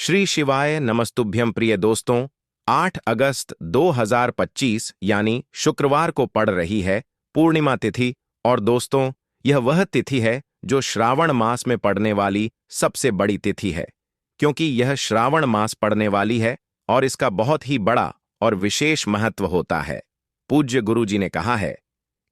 श्री शिवाय नमस्तुभ्यं प्रिय दोस्तों। 8 अगस्त 2025 यानी शुक्रवार को पड़ रही है पूर्णिमा तिथि। और दोस्तों, यह वह तिथि है जो श्रावण मास में पड़ने वाली सबसे बड़ी तिथि है, क्योंकि यह श्रावण मास पड़ने वाली है और इसका बहुत ही बड़ा और विशेष महत्व होता है। पूज्य गुरु जी ने कहा है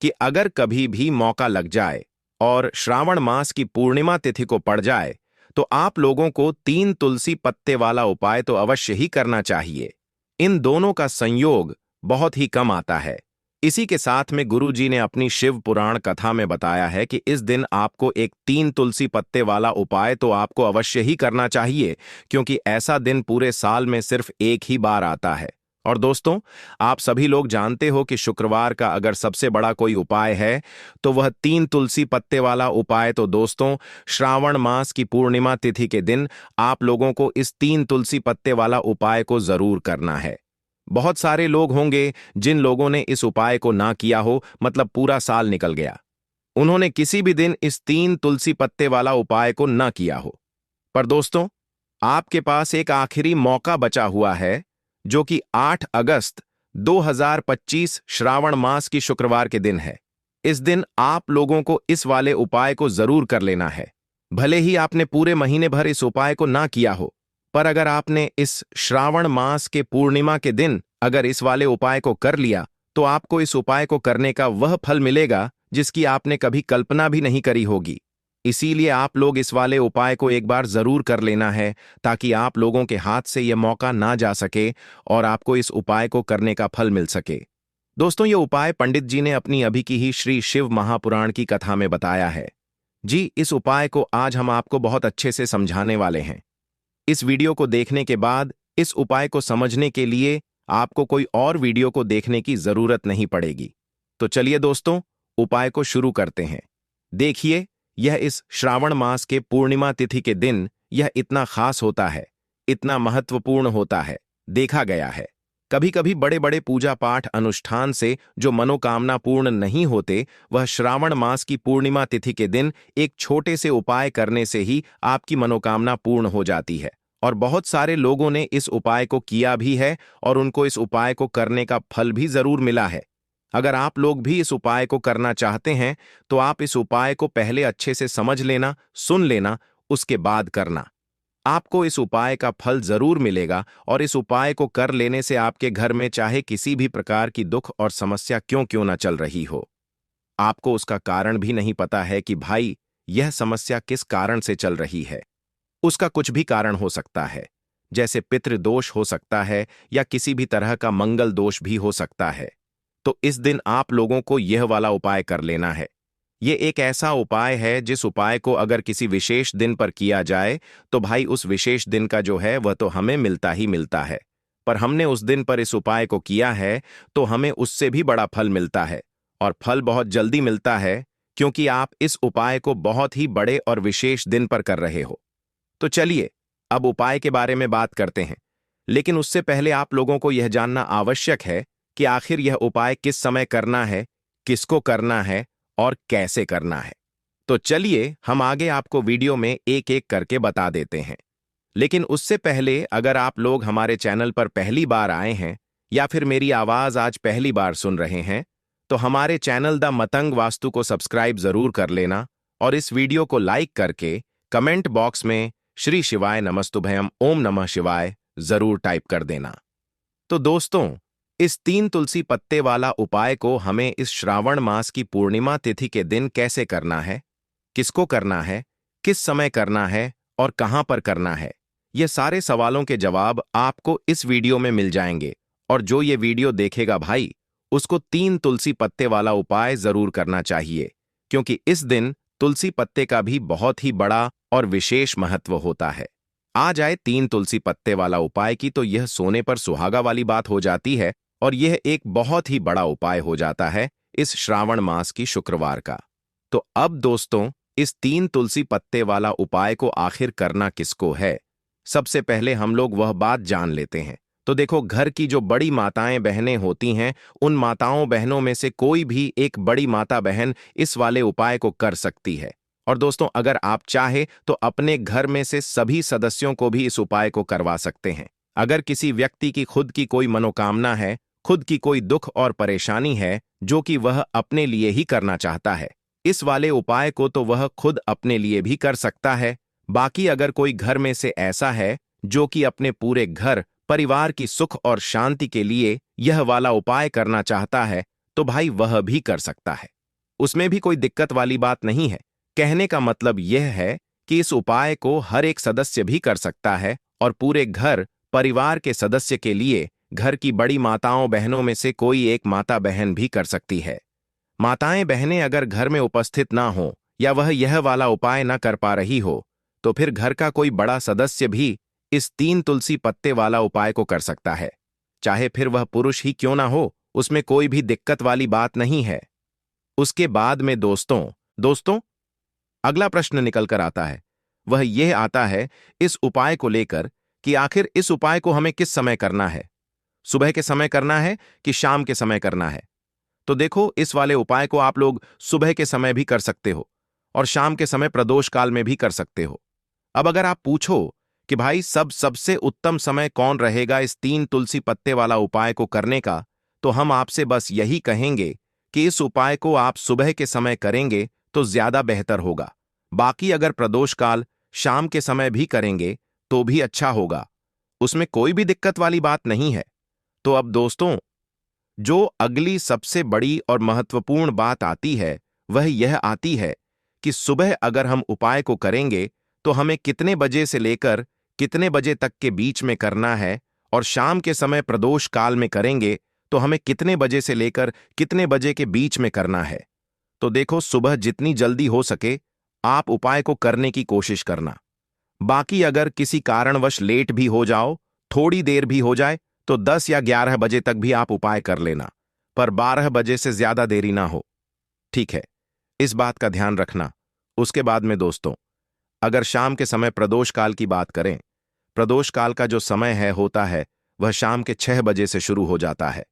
कि अगर कभी भी मौका लग जाए और श्रावण मास की पूर्णिमा तिथि को पड़ जाए तो आप लोगों को 3 तुलसी पत्ते वाला उपाय तो अवश्य ही करना चाहिए। इन दोनों का संयोग बहुत ही कम आता है। इसी के साथ में गुरु जी ने अपनी शिव पुराण कथा में बताया है कि इस दिन आपको एक 3 तुलसी पत्ते वाला उपाय तो आपको अवश्य ही करना चाहिए, क्योंकि ऐसा दिन पूरे साल में सिर्फ एक ही बार आता है। और दोस्तों, आप सभी लोग जानते हो कि शुक्रवार का अगर सबसे बड़ा कोई उपाय है तो वह 3 तुलसी पत्ते वाला उपाय तो दोस्तों श्रावण मास की पूर्णिमा तिथि के दिन आप लोगों को इस 3 तुलसी पत्ते वाला उपाय को जरूर करना है। बहुत सारे लोग होंगे जिन लोगों ने इस उपाय को ना किया हो, मतलब पूरा साल निकल गया, उन्होंने किसी भी दिन इस 3 तुलसी पत्ते वाला उपाय को ना किया हो। पर दोस्तों, आपके पास एक आखिरी मौका बचा हुआ है, जो कि 8 अगस्त 2025 श्रावण मास की शुक्रवार के दिन है। इस दिन आप लोगों को इस वाले उपाय को जरूर कर लेना है। भले ही आपने पूरे महीने भर इस उपाय को ना किया हो, पर अगर आपने इस श्रावण मास के पूर्णिमा के दिन अगर इस वाले उपाय को कर लिया तो आपको इस उपाय को करने का वह फल मिलेगा जिसकी आपने कभी कल्पना भी नहीं करी होगी। इसीलिए आप लोग इस वाले उपाय को एक बार जरूर कर लेना है, ताकि आप लोगों के हाथ से यह मौका ना जा सके और आपको इस उपाय को करने का फल मिल सके। दोस्तों, यह उपाय पंडित जी ने अपनी अभी की ही श्री शिव महापुराण की कथा में बताया है। जी, इस उपाय को आज हम आपको बहुत अच्छे से समझाने वाले हैं। इस वीडियो को देखने के बाद इस उपाय को समझने के लिए आपको कोई और वीडियो को देखने की जरूरत नहीं पड़ेगी। तो चलिए दोस्तों, उपाय को शुरू करते हैं। देखिए, यह इस श्रावण मास के पूर्णिमा तिथि के दिन यह इतना खास होता है, इतना महत्वपूर्ण होता है। देखा गया है कभी कभी बड़े बड़े पूजा पाठ अनुष्ठान से जो मनोकामना पूर्ण नहीं होते, वह श्रावण मास की पूर्णिमा तिथि के दिन एक छोटे से उपाय करने से ही आपकी मनोकामना पूर्ण हो जाती है। और बहुत सारे लोगों ने इस उपाय को किया भी है और उनको इस उपाय को करने का फल भी जरूर मिला है। अगर आप लोग भी इस उपाय को करना चाहते हैं तो आप इस उपाय को पहले अच्छे से समझ लेना, सुन लेना, उसके बाद करना। आपको इस उपाय का फल जरूर मिलेगा और इस उपाय को कर लेने से आपके घर में चाहे किसी भी प्रकार की दुख और समस्या क्यों ना चल रही हो, आपको उसका कारण भी नहीं पता है कि भाई यह समस्या किस कारण से चल रही है। उसका कुछ भी कारण हो सकता है, जैसे पितृदोष हो सकता है या किसी भी तरह का मंगल दोष भी हो सकता है। तो इस दिन आप लोगों को यह वाला उपाय कर लेना है। यह एक ऐसा उपाय है जिस उपाय को अगर किसी विशेष दिन पर किया जाए तो भाई उस विशेष दिन का जो है वह तो हमें मिलता ही मिलता है। पर हमने उस दिन पर इस उपाय को किया है तो हमें उससे भी बड़ा फल मिलता है, और फल बहुत जल्दी मिलता है, क्योंकि आप इस उपाय को बहुत ही बड़े और विशेष दिन पर कर रहे हो। तो चलिए अब उपाय के बारे में बात करते हैं, लेकिन उससे पहले आप लोगों को यह जानना आवश्यक है कि आखिर यह उपाय किस समय करना है, किसको करना है और कैसे करना है। तो चलिए हम आगे आपको वीडियो में एक एक करके बता देते हैं। लेकिन उससे पहले अगर आप लोग हमारे चैनल पर पहली बार आए हैं या फिर मेरी आवाज आज पहली बार सुन रहे हैं, तो हमारे चैनल द मतंग वास्तु को सब्सक्राइब जरूर कर लेना और इस वीडियो को लाइक करके कमेंट बॉक्स में श्री शिवाय नमस्तुभ्यम ओम नमः शिवाय जरूर टाइप कर देना। तो दोस्तों, इस 3 तुलसी पत्ते वाला उपाय को हमें इस श्रावण मास की पूर्णिमा तिथि के दिन कैसे करना है, किसको करना है, किस समय करना है और कहां पर करना है, ये सारे सवालों के जवाब आपको इस वीडियो में मिल जाएंगे। और जो ये वीडियो देखेगा भाई, उसको 3 तुलसी पत्ते वाला उपाय जरूर करना चाहिए, क्योंकि इस दिन तुलसी पत्ते का भी बहुत ही बड़ा और विशेष महत्व होता है। आ जाए 3 तुलसी पत्ते वाला उपाय की, तो यह सोने पर सुहागा वाली बात हो जाती है और यह एक बहुत ही बड़ा उपाय हो जाता है इस श्रावण मास की शुक्रवार का। तो अब दोस्तों, इस 3 तुलसी पत्ते वाला उपाय को आखिर करना किसको है, सबसे पहले हम लोग वह बात जान लेते हैं। तो देखो, घर की जो बड़ी माताएं बहनें होती हैं, उन माताओं बहनों में से कोई भी एक बड़ी माता बहन इस वाले उपाय को कर सकती है। और दोस्तों, अगर आप चाहे तो अपने घर में से सभी सदस्यों को भी इस उपाय को करवा सकते हैं। अगर किसी व्यक्ति की खुद की कोई मनोकामना है, खुद की कोई दुख और परेशानी है जो कि वह अपने लिए ही करना चाहता है, इस वाले उपाय को तो वह खुद अपने लिए भी कर सकता है। बाकी अगर कोई घर में से ऐसा है जो कि अपने पूरे घर परिवार की सुख और शांति के लिए यह वाला उपाय करना चाहता है, तो भाई वह भी कर सकता है। उसमें भी कोई दिक्कत वाली बात नहीं है। कहने का मतलब यह है कि इस उपाय को हर एक सदस्य भी कर सकता है और पूरे घर परिवार के सदस्य के लिए घर की बड़ी माताओं बहनों में से कोई एक माता बहन भी कर सकती है। माताएं बहनें अगर घर में उपस्थित ना हो या वह यह वाला उपाय ना कर पा रही हो, तो फिर घर का कोई बड़ा सदस्य भी इस 3 तुलसी पत्ते वाला उपाय को कर सकता है। चाहे फिर वह पुरुष ही क्यों ना हो, उसमें कोई भी दिक्कत वाली बात नहीं है। उसके बाद में दोस्तों दोस्तों अगला प्रश्न निकल कर आता है। वह यह आता है इस उपाय को लेकर कि आखिर इस उपाय को हमें किस समय करना है। सुबह के समय करना है कि शाम के समय करना है? तो देखो, इस वाले उपाय को आप लोग सुबह के समय भी कर सकते हो और शाम के समय प्रदोष काल में भी कर सकते हो। अब अगर आप पूछो कि भाई सबसे उत्तम समय कौन रहेगा इस 3 तुलसी पत्ते वाला उपाय को करने का, तो हम आपसे बस यही कहेंगे कि इस उपाय को आप सुबह के समय करेंगे तो ज्यादा बेहतर होगा। बाकी अगर प्रदोष काल शाम के समय भी करेंगे तो भी अच्छा होगा, उसमें कोई भी दिक्कत वाली बात नहीं है। तो अब दोस्तों, जो अगली सबसे बड़ी और महत्वपूर्ण बात आती है वह यह आती है कि सुबह अगर हम उपाय को करेंगे तो हमें कितने बजे से लेकर कितने बजे तक के बीच में करना है, और शाम के समय प्रदोष काल में करेंगे तो हमें कितने बजे से लेकर कितने बजे के बीच में करना है। तो देखो, सुबह जितनी जल्दी हो सके आप उपाय को करने की कोशिश करना। बाकी अगर किसी कारणवश लेट भी हो जाओ, थोड़ी देर भी हो जाए, तो 10 या 11 बजे तक भी आप उपाय कर लेना, पर 12 बजे से ज्यादा देरी ना हो। ठीक है, इस बात का ध्यान रखना। उसके बाद में दोस्तों, अगर शाम के समय प्रदोष काल की बात करें, प्रदोष काल का जो समय है होता है वह शाम के 6 बजे से शुरू हो जाता है।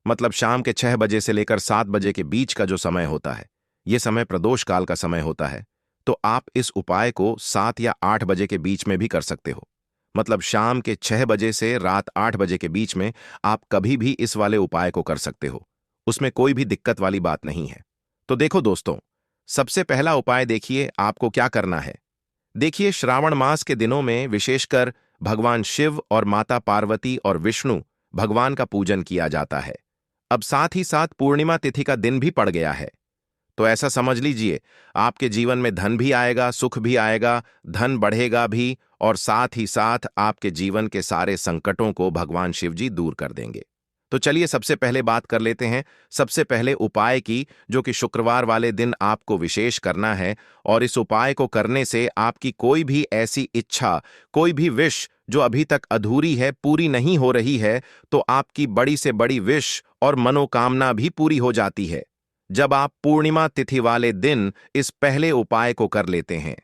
मतलब शाम के 6 बजे से लेकर 7 बजे के बीच का जो समय होता है, यह समय प्रदोष काल का समय होता है। तो आप इस उपाय को 7 या 8 बजे के बीच में भी कर सकते हो। मतलब शाम के 6 बजे से रात 8 बजे के बीच में आप कभी भी इस वाले उपाय को कर सकते हो, उसमें कोई भी दिक्कत वाली बात नहीं है। तो देखो दोस्तों, सबसे पहला उपाय देखिए आपको क्या करना है। देखिए, श्रावण मास के दिनों में विशेषकर भगवान शिव और माता पार्वती और विष्णु भगवान का पूजन किया जाता है। अब साथ ही साथ पूर्णिमा तिथि का दिन भी पड़ गया है, तो ऐसा समझ लीजिए आपके जीवन में धन भी आएगा, सुख भी आएगा, धन बढ़ेगा भी, और साथ ही साथ आपके जीवन के सारे संकटों को भगवान शिव जी दूर कर देंगे। तो चलिए सबसे पहले बात कर लेते हैं सबसे पहले उपाय की, जो कि शुक्रवार वाले दिन आपको विशेष करना है। और इस उपाय को करने से आपकी कोई भी ऐसी इच्छा, कोई भी विश जो अभी तक अधूरी है, पूरी नहीं हो रही है, तो आपकी बड़ी से बड़ी विश और मनोकामना भी पूरी हो जाती है जब आप पूर्णिमा तिथि वाले दिन इस पहले उपाय को कर लेते हैं।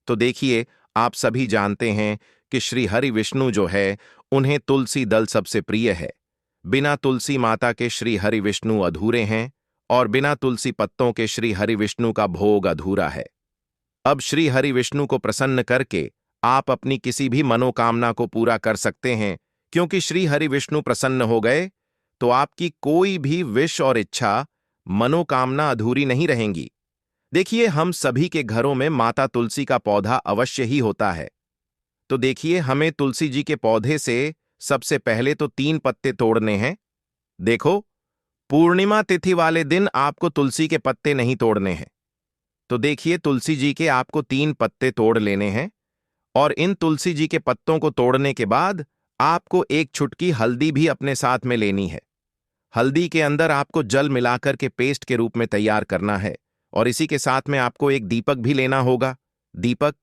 तो देखिए, आप सभी जानते हैं कि श्री हरि विष्णु जो है, उन्हें तुलसी दल सबसे प्रिय है। बिना तुलसी माता के श्री हरि विष्णु अधूरे हैं और बिना तुलसी पत्तों के श्री हरि विष्णु का भोग अधूरा है। अब श्री हरि विष्णु को प्रसन्न करके आप अपनी किसी भी मनोकामना को पूरा कर सकते हैं, क्योंकि श्री हरि विष्णु प्रसन्न हो गए तो आपकी कोई भी विश और इच्छा, मनोकामना अधूरी नहीं रहेंगी। देखिए, हम सभी के घरों में माता तुलसी का पौधा अवश्य ही होता है। तो देखिए, हमें तुलसी जी के पौधे से सबसे पहले तो 3 पत्ते तोड़ने हैं। देखो, पूर्णिमा तिथि वाले दिन आपको तुलसी के पत्ते नहीं तोड़ने हैं। तो देखिए, तुलसी जी के आपको 3 पत्ते तोड़ लेने हैं, और इन तुलसी जी के पत्तों को तोड़ने के बाद आपको एक चुटकी हल्दी भी अपने साथ में लेनी है। हल्दी के अंदर आपको जल मिलाकर के पेस्ट के रूप में तैयार करना है, और इसी के साथ में आपको एक दीपक भी लेना होगा। दीपक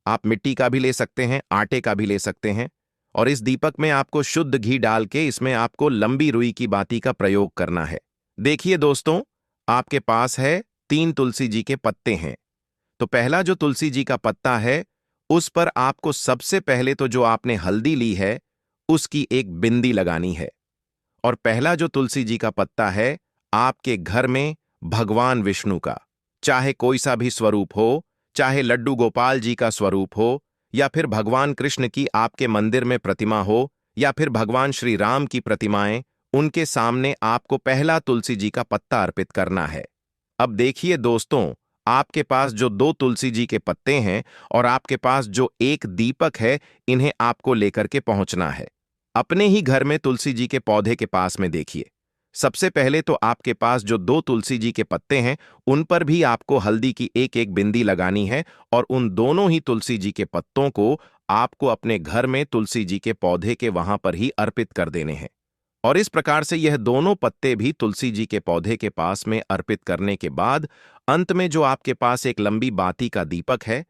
आप मिट्टी का भी ले सकते हैं, आटे का भी ले सकते हैं, और इस दीपक में आपको शुद्ध घी डाल के इसमें आपको लंबी रुई की बाती का प्रयोग करना है। देखिए दोस्तों, आपके पास है 3 तुलसी जी के पत्ते हैं। तो पहला जो तुलसी जी का पत्ता है, उस पर आपको सबसे पहले तो जो आपने हल्दी ली है उसकी एक बिंदी लगानी है। और पहला जो तुलसी जी का पत्ता है, आपके घर में भगवान विष्णु का चाहे कोई सा भी स्वरूप हो, चाहे लड्डू गोपाल जी का स्वरूप हो, या फिर भगवान कृष्ण की आपके मंदिर में प्रतिमा हो, या फिर भगवान श्री राम की प्रतिमाएं, उनके सामने आपको पहला तुलसी जी का पत्ता अर्पित करना है। अब देखिए दोस्तों, आपके पास जो 2 तुलसी जी के पत्ते हैं और आपके पास जो एक दीपक है, इन्हें आपको लेकर के पहुंचना है। अपने ही घर में तुलसी जी के पौधे के पास में देखिए। सबसे पहले तो आपके पास जो 2 तुलसी जी के पत्ते हैं, उन पर भी आपको हल्दी की एक एक बिंदी लगानी है और उन दोनों ही तुलसी जी के पत्तों को आपको अपने घर में तुलसी जी के पौधे के वहां पर ही अर्पित कर देने हैं। और इस प्रकार से यह दोनों पत्ते भी तुलसी जी के पौधे के पास में अर्पित करने के बाद अंत में जो आपके पास एक लंबी बाती का दीपक है,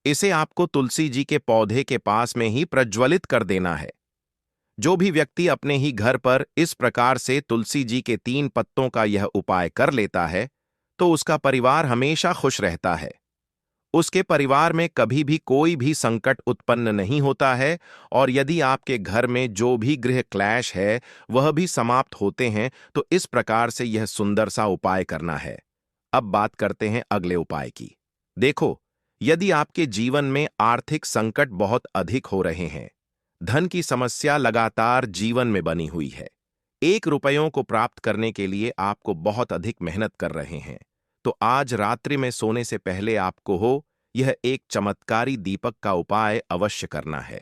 इसे आपको तुलसी जी के पौधे के पास में ही प्रज्वलित कर देना है। जो भी व्यक्ति अपने ही घर पर इस प्रकार से तुलसी जी के 3 पत्तों का यह उपाय कर लेता है, तो उसका परिवार हमेशा खुश रहता है। उसके परिवार में कभी भी कोई भी संकट उत्पन्न नहीं होता है और यदि आपके घर में जो भी गृह क्लेश है वह भी समाप्त होते हैं, तो इस प्रकार से यह सुंदर सा उपाय करना है। अब बात करते हैं अगले उपाय की। देखो, यदि आपके जीवन में आर्थिक संकट बहुत अधिक हो रहे हैं, धन की समस्या लगातार जीवन में बनी हुई है, 1 रुपयों को प्राप्त करने के लिए आपको बहुत अधिक मेहनत कर रहे हैं, तो आज रात्रि में सोने से पहले आपको हो यह एक चमत्कारी दीपक का उपाय अवश्य करना है।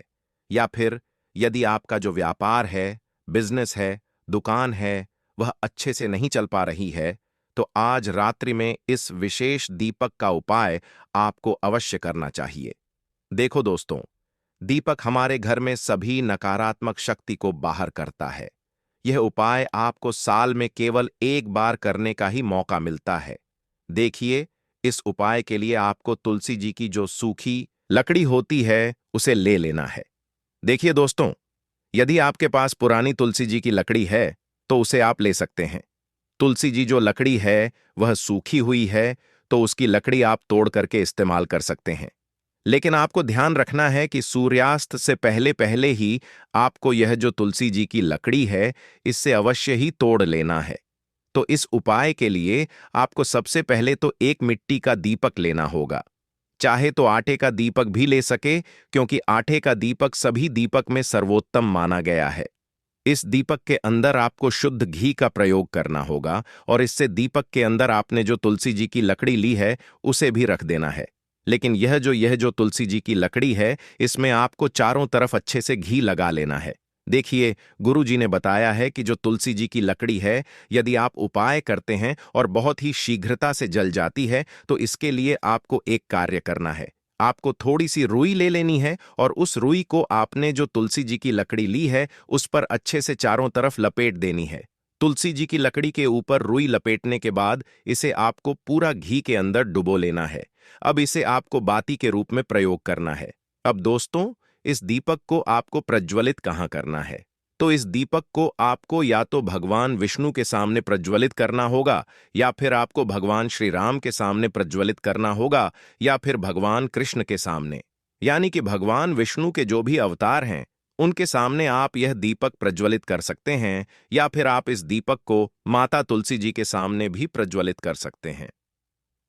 या फिर यदि आपका जो व्यापार है, बिजनेस है, दुकान है, वह अच्छे से नहीं चल पा रही है, तो आज रात्रि में इस विशेष दीपक का उपाय आपको अवश्य करना चाहिए। देखो दोस्तों, दीपक हमारे घर में सभी नकारात्मक शक्ति को बाहर करता है। यह उपाय आपको साल में केवल 1 बार करने का ही मौका मिलता है। देखिए, इस उपाय के लिए आपको तुलसी जी की जो सूखी लकड़ी होती है, उसे ले लेना है। देखिए दोस्तों, यदि आपके पास पुरानी तुलसी जी की लकड़ी है, तो उसे आप ले सकते हैं। तुलसी जी जो लकड़ी है, वह सूखी हुई है, तो उसकी लकड़ी आप तोड़ करके इस्तेमाल कर सकते हैं। लेकिन आपको ध्यान रखना है कि सूर्यास्त से पहले पहले ही आपको यह जो तुलसी जी की लकड़ी है, इससे अवश्य ही तोड़ लेना है। तो इस उपाय के लिए आपको सबसे पहले तो एक मिट्टी का दीपक लेना होगा। चाहे तो आटे का दीपक भी ले सके, क्योंकि आटे का दीपक सभी दीपक में सर्वोत्तम माना गया है। इस दीपक के अंदर आपको शुद्ध घी का प्रयोग करना होगा और इससे दीपक के अंदर आपने जो तुलसी जी की लकड़ी ली है, उसे भी रख देना है। लेकिन यह जो तुलसी जी की लकड़ी है, इसमें आपको चारों तरफ अच्छे से घी लगा लेना है। देखिए, गुरु जी ने बताया है कि जो तुलसी जी की लकड़ी है, यदि आप उपाय करते हैं और बहुत ही शीघ्रता से जल जाती है, तो इसके लिए आपको एक कार्य करना है। आपको थोड़ी सी रुई ले लेनी है और उस रुई को आपने जो तुलसी जी की लकड़ी ली है, उस पर अच्छे से चारों तरफ लपेट देनी है। तुलसी जी की लकड़ी के ऊपर रुई लपेटने के बाद इसे आपको पूरा घी के अंदर डुबो लेना है। अब इसे आपको बाती के रूप में प्रयोग करना है। अब दोस्तों, इस दीपक को आपको प्रज्वलित कहाँ करना है? तो इस दीपक को आपको या तो भगवान विष्णु के सामने प्रज्वलित करना होगा, या फिर आपको भगवान श्री राम के सामने प्रज्वलित करना होगा, या फिर भगवान कृष्ण के सामने। यानी कि भगवान विष्णु के जो भी अवतार हैं, उनके सामने आप यह दीपक प्रज्वलित कर सकते हैं, या फिर आप इस दीपक को माता तुलसी जी के सामने भी प्रज्वलित कर सकते हैं।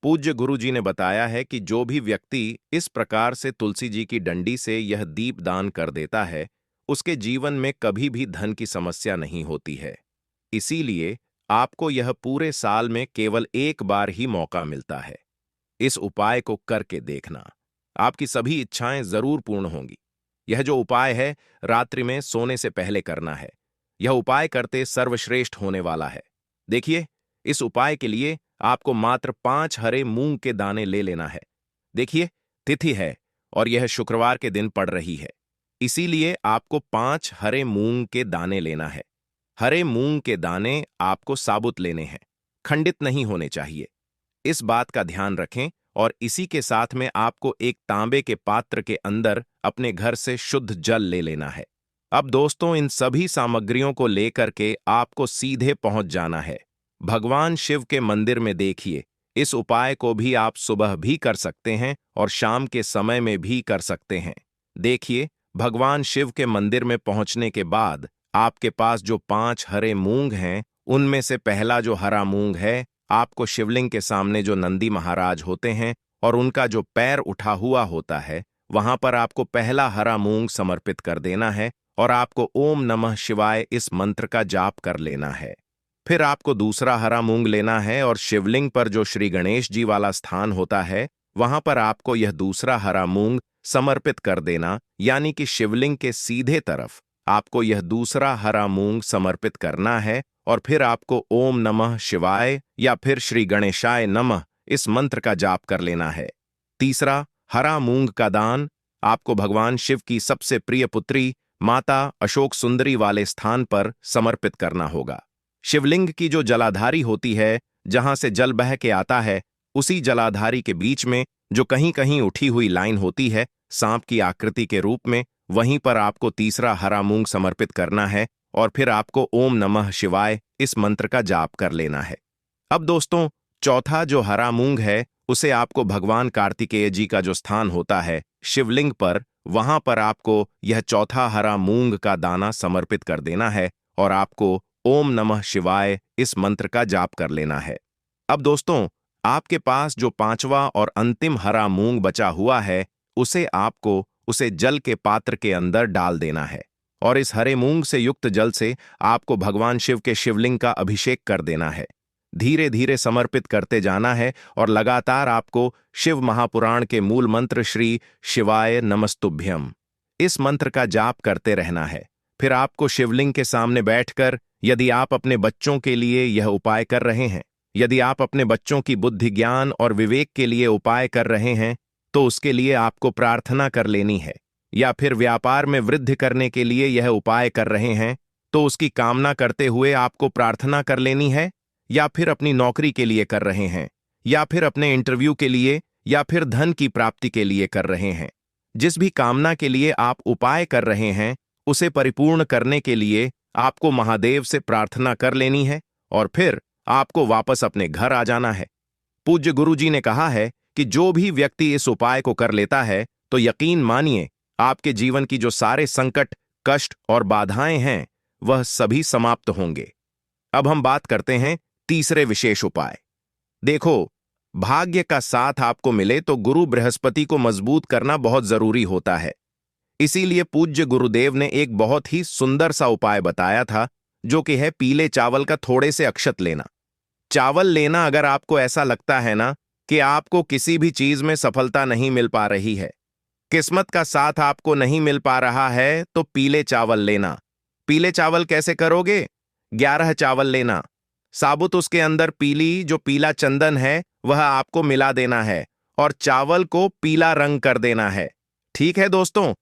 पूज्य गुरु जी ने बताया है कि जो भी व्यक्ति इस प्रकार से तुलसी जी की डंडी से यह दीप दान कर देता है, उसके जीवन में कभी भी धन की समस्या नहीं होती है। इसीलिए आपको यह पूरे साल में केवल 1 बार ही मौका मिलता है। इस उपाय को करके देखना, आपकी सभी इच्छाएं जरूर पूर्ण होंगी। यह जो उपाय है, रात्रि में सोने से पहले करना है। यह उपाय करते सर्वश्रेष्ठ होने वाला है। देखिए, इस उपाय के लिए आपको मात्र 5 हरे मूंग के दाने ले लेना है। देखिए, तिथि है और यह शुक्रवार के दिन पड़ रही है, इसीलिए आपको 5 हरे मूंग के दाने लेना है। हरे मूंग के दाने आपको साबुत लेने हैं, खंडित नहीं होने चाहिए। इस बात का ध्यान रखें और इसी के साथ में आपको एक तांबे के पात्र के अंदर अपने घर से शुद्ध जल ले लेना है। अब दोस्तों, इन सभी सामग्रियों को लेकर के आपको सीधे पहुंच जाना है भगवान शिव के मंदिर में। देखिए, इस उपाय को भी आप सुबह भी कर सकते हैं और शाम के समय में भी कर सकते हैं। देखिए, भगवान शिव के मंदिर में पहुंचने के बाद आपके पास जो 5 हरे मूंग हैं, उनमें से पहला जो हरा मूंग है, आपको शिवलिंग के सामने जो नंदी महाराज होते हैं और उनका जो पैर उठा हुआ होता है वहां पर आपको पहला हरा मूंग समर्पित कर देना है और आपको ओम नमः शिवाय इस मंत्र का जाप कर लेना है। फिर आपको दूसरा हरा मूंग लेना है और शिवलिंग पर जो श्री गणेश जी वाला स्थान होता है वहां पर आपको यह दूसरा हरा मूंग समर्पित कर देना, यानी कि शिवलिंग के सीधे तरफ आपको यह दूसरा हरा मूंग समर्पित करना है और फिर आपको ओम नमः शिवाय या फिर श्री गणेशाय नमः इस मंत्र का जाप कर लेना है। तीसरा, हरा मूंग का दान आपको भगवान शिव की सबसे प्रिय पुत्री माता अशोक सुंदरी वाले स्थान पर समर्पित करना होगा। शिवलिंग की जो जलाधारी होती है, जहां से जल बह के आता है, उसी जलाधारी के बीच में जो कहीं कहीं उठी हुई लाइन होती है सांप की आकृति के रूप में, वहीं पर आपको तीसरा हरा मूंग समर्पित करना है और फिर आपको ओम नमः शिवाय इस मंत्र का जाप कर लेना है। अब दोस्तों, चौथा जो हरा मूंग है उसे आपको भगवान कार्तिकेय जी का जो स्थान होता है शिवलिंग पर, वहां पर आपको यह चौथा हरा मूंग का दाना समर्पित कर देना है और आपको ओम नमः शिवाय इस मंत्र का जाप कर लेना है। अब दोस्तों, आपके पास जो पांचवा और अंतिम हरा मूंग बचा हुआ है उसे जल के पात्र के अंदर डाल देना है और इस हरे मूंग से युक्त जल से आपको भगवान शिव के शिवलिंग का अभिषेक कर देना है। धीरे धीरे समर्पित करते जाना है और लगातार आपको शिव महापुराण के मूल मंत्र श्री शिवाय नमस्तुभ्यम इस मंत्र का जाप करते रहना है। फिर आपको शिवलिंग के सामने बैठकर, यदि आप अपने बच्चों के लिए यह उपाय कर रहे हैं, यदि आप अपने बच्चों की बुद्धि ज्ञान और विवेक के लिए उपाय कर रहे हैं, तो उसके लिए आपको प्रार्थना कर लेनी है। या फिर व्यापार में वृद्धि करने के लिए यह उपाय कर रहे हैं तो उसकी कामना करते हुए आपको प्रार्थना कर लेनी है। या फिर अपनी नौकरी के लिए कर रहे हैं, या फिर अपने इंटरव्यू के लिए, या फिर धन की प्राप्ति के लिए कर रहे हैं, जिस भी कामना के लिए आप उपाय कर रहे हैं उसे परिपूर्ण करने के लिए आपको महादेव से प्रार्थना कर लेनी है और फिर आपको वापस अपने घर आ जाना है। पूज्य गुरु जी ने कहा है कि जो भी व्यक्ति इस उपाय को कर लेता है तो यकीन मानिए आपके जीवन की जो सारे संकट, कष्ट और बाधाएं हैं वह सभी समाप्त होंगे। अब हम बात करते हैं तीसरे विशेष उपाय। देखो, भाग्य का साथ आपको मिले तो गुरु बृहस्पति को मजबूत करना बहुत जरूरी होता है। इसीलिए पूज्य गुरुदेव ने एक बहुत ही सुंदर सा उपाय बताया था, जो कि है पीले चावल का थोड़े से अक्षत लेना। चावल लेना अगर आपको ऐसा लगता है ना कि आपको किसी भी चीज में सफलता नहीं मिल पा रही है, किस्मत का साथ आपको नहीं मिल पा रहा है, तो पीले चावल लेना। पीले चावल कैसे करोगे? 11 चावल लेना, साबुत उसके अंदर जो पीला चंदन है वह आपको मिला देना है और चावल को पीला रंग कर देना है। ठीक है दोस्तों,